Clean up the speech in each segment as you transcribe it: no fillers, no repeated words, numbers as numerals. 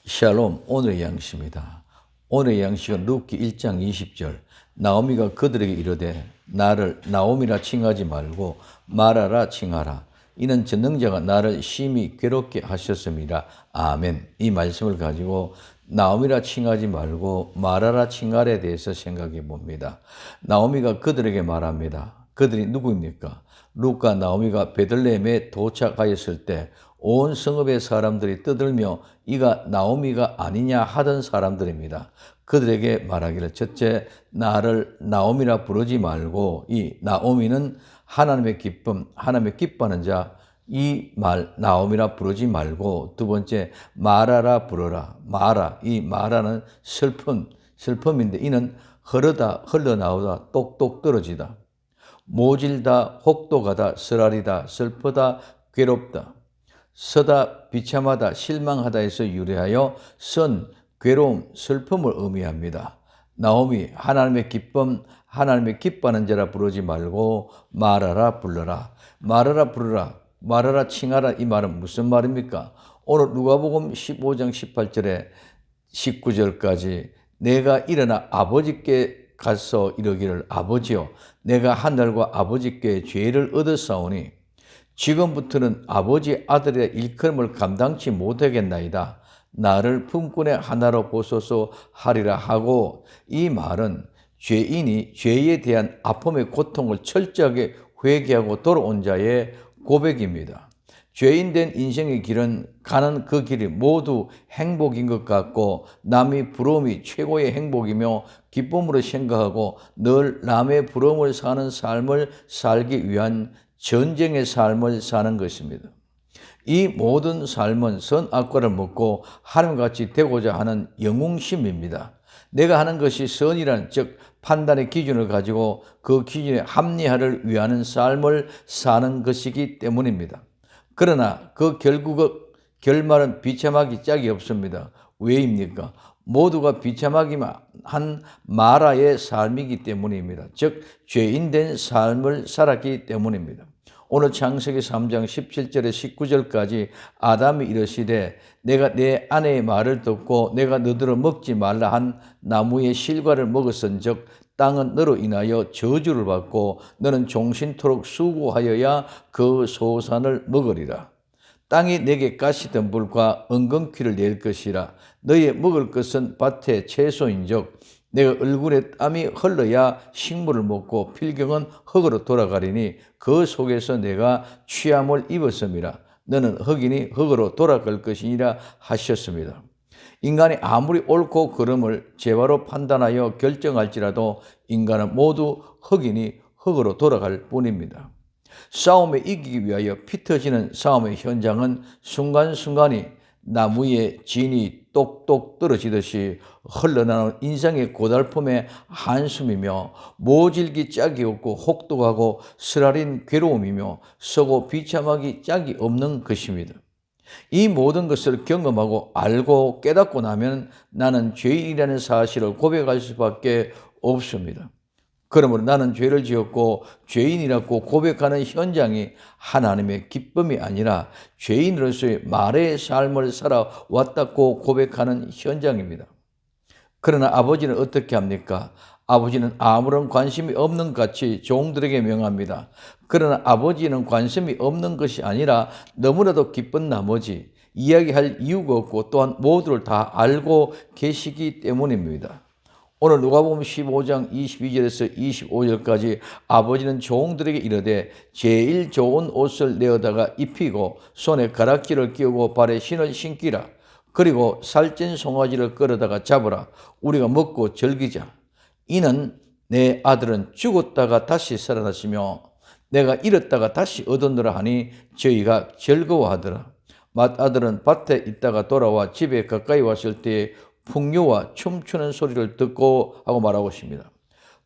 샬롬, 오늘의 양식입니다. 오늘의 양식은 룻기 1장 20절. 나오미가 그들에게 이르되 나를 나오미라 칭하지 말고 마라라 칭하라. 이는 전능자가 나를 심히 괴롭게 하셨습니다. 아멘. 이 말씀을 가지고 나오미라 칭하지 말고 마라라 칭하라에 대해서 생각해 봅니다. 나오미가 그들에게 말합니다. 그들이 누구입니까? 룻과 나오미가 베들레헴에 도착하였을 때 온 성읍의 사람들이 떠들며 이가 나오미가 아니냐 하던 사람들입니다. 그들에게 말하기를 첫째, 나를 나오미라 부르지 말고 이 나오미는 하나님의 기쁨, 하나님의 기뻐하는 자, 이 말 나오미라 부르지 말고 두 번째, 마라라 부르라. 마라, 이 마라는 슬픔인데 이는 흘러나오다 똑똑 떨어지다. 모질다, 혹독하다, 쓰라리다, 슬프다, 괴롭다. 서다, 비참하다, 실망하다에서 유래하여 선, 괴로움, 슬픔을 의미합니다. 나오미, 하나님의 기쁨, 하나님의 기뻐하는 자라 부르지 말고 말하라 불러라. 말하라 부르라. 말하라 칭하라. 이 말은 무슨 말입니까? 오늘 누가복음 15장 18절에 19절까지 내가 일어나 아버지께 가서 이르기를 아버지여 내가 하늘과 아버지께 죄를 얻었사오니 지금부터는 아버지 아들의 일컬음을 감당치 못하겠나이다. 나를 품꾼의 하나로 보소서 하리라 하고 이 말은 죄인이 죄에 대한 아픔의 고통을 철저하게 회개하고 돌아온 자의 고백입니다. 죄인된 인생의 길은 가는 그 길이 모두 행복인 것 같고 남의 부러움이 최고의 행복이며 기쁨으로 생각하고 늘 남의 부러움을 사는 삶을 살기 위한 전쟁의 삶을 사는 것입니다. 이 모든 삶은 선악과를 먹고 하나님같이 되고자 하는 영웅심입니다. 내가 하는 것이 선이란 즉 판단의 기준을 가지고 그 기준에 합리화를 위하는 삶을 사는 것이기 때문입니다. 그러나 그 결말은 비참하기 짝이 없습니다. 왜입니까? 모두가 비참하기만 한 마라의 삶이기 때문입니다. 즉 죄인된 삶을 살았기 때문입니다. 오늘 창세기 3장 17절에 19절까지 아담이 이르시되 내가 내 아내의 말을 듣고 내가 너더러 먹지 말라 한 나무의 실과를 먹었은즉 땅은 너로 인하여 저주를 받고 너는 종신토록 수고하여야 그 소산을 먹으리라. 땅이 내게 가시덤불과 엉겅퀴를 낼 것이라. 너의 먹을 것은 밭의 채소인즉 내가 얼굴에 땀이 흘러야 식물을 먹고 필경은 흙으로 돌아가리니 그 속에서 내가 취함을 입었음이라. 너는 흙이니 흙으로 돌아갈 것이니라 하셨습니다. 인간이 아무리 옳고 그름을 제바로 판단하여 결정할지라도 인간은 모두 흙이니 흙으로 돌아갈 뿐입니다. 싸움에 이기기 위하여 피 터지는 싸움의 현장은 순간순간이 나무에 진이 똑똑 떨어지듯이 흘러나오는 인생의 고달픔의 한숨이며 모질기 짝이 없고 혹독하고 쓰라린 괴로움이며 서고 비참하기 짝이 없는 것입니다. 이 모든 것을 경험하고 알고 깨닫고 나면 나는 죄인이라는 사실을 고백할 수밖에 없습니다. 그러므로 나는 죄를 지었고 죄인이라고 고백하는 현장이 하나님의 기쁨이 아니라 죄인으로서의 말의 삶을 살아왔다고 고백하는 현장입니다. 그러나 아버지는 어떻게 합니까? 아버지는 아무런 관심이 없는 같이 종들에게 명합니다. 그러나 아버지는 관심이 없는 것이 아니라 너무나도 기쁜 나머지 이야기할 이유가 없고 또한 모두를 다 알고 계시기 때문입니다. 오늘 누가복음 15장 22절에서 25절까지 아버지는 종들에게 이르되 제일 좋은 옷을 내어다가 입히고 손에 가락지를 끼우고 발에 신을 신기라. 그리고 살찐 송아지를 끌어다가 잡으라. 우리가 먹고 즐기자. 이는 내 아들은 죽었다가 다시 살아났으며 내가 잃었다가 다시 얻었노라 하니 저희가 즐거워하더라. 맏아들은 밭에 있다가 돌아와 집에 가까이 왔을 때에 풍류와 춤추는 소리를 듣고 하고 말하고 있습니다.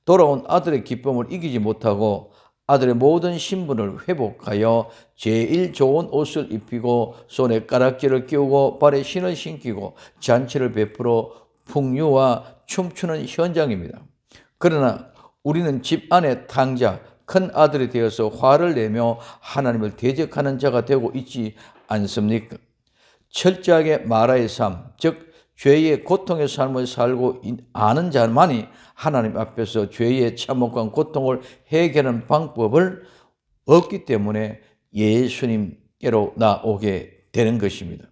돌아온 아들의 기쁨을 이기지 못하고 아들의 모든 신분을 회복하여 제일 좋은 옷을 입히고 손에 가락지를 끼우고 발에 신을 신기고 잔치를 베풀어 풍류와 춤추는 현장입니다. 그러나 우리는 집 안의 탕자, 큰 아들이 되어서 화를 내며 하나님을 대적하는 자가 되고 있지 않습니까? 철저하게 마라의 삶, 즉 죄의 고통의 삶을 살고 아는 자만이 하나님 앞에서 죄의 참혹한 고통을 해결하는 방법을 얻기 때문에 예수님께로 나오게 되는 것입니다.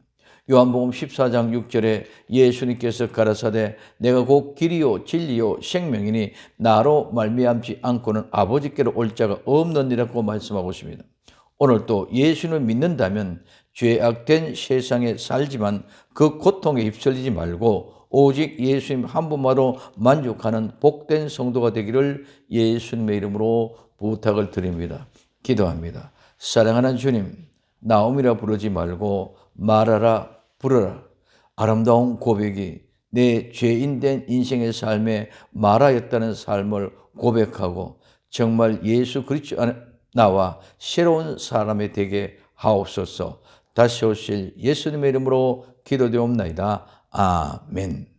요한복음 14장 6절에 예수님께서 가라사대 내가 곧 길이요 진리요 생명이니 나로 말미암지 않고는 아버지께로 올 자가 없느니라고 말씀하고 있습니다. 오늘 또 예수를 믿는다면 죄악된 세상에 살지만 그 고통에 휩쓸리지 말고 오직 예수님 한 분만으로 만족하는 복된 성도가 되기를 예수님의 이름으로 부탁을 드립니다. 기도합니다. 사랑하는 주님, 나옴이라 부르지 말고 말하라 부르라. 아름다운 고백이 내 죄인된 인생의 삶에 말하였다는 삶을 고백하고 정말 예수 그리스도 안에 나와 새로운 사람이 되게 하옵소서. 다시 오실 예수님의 이름으로 기도되옵나이다. 아멘.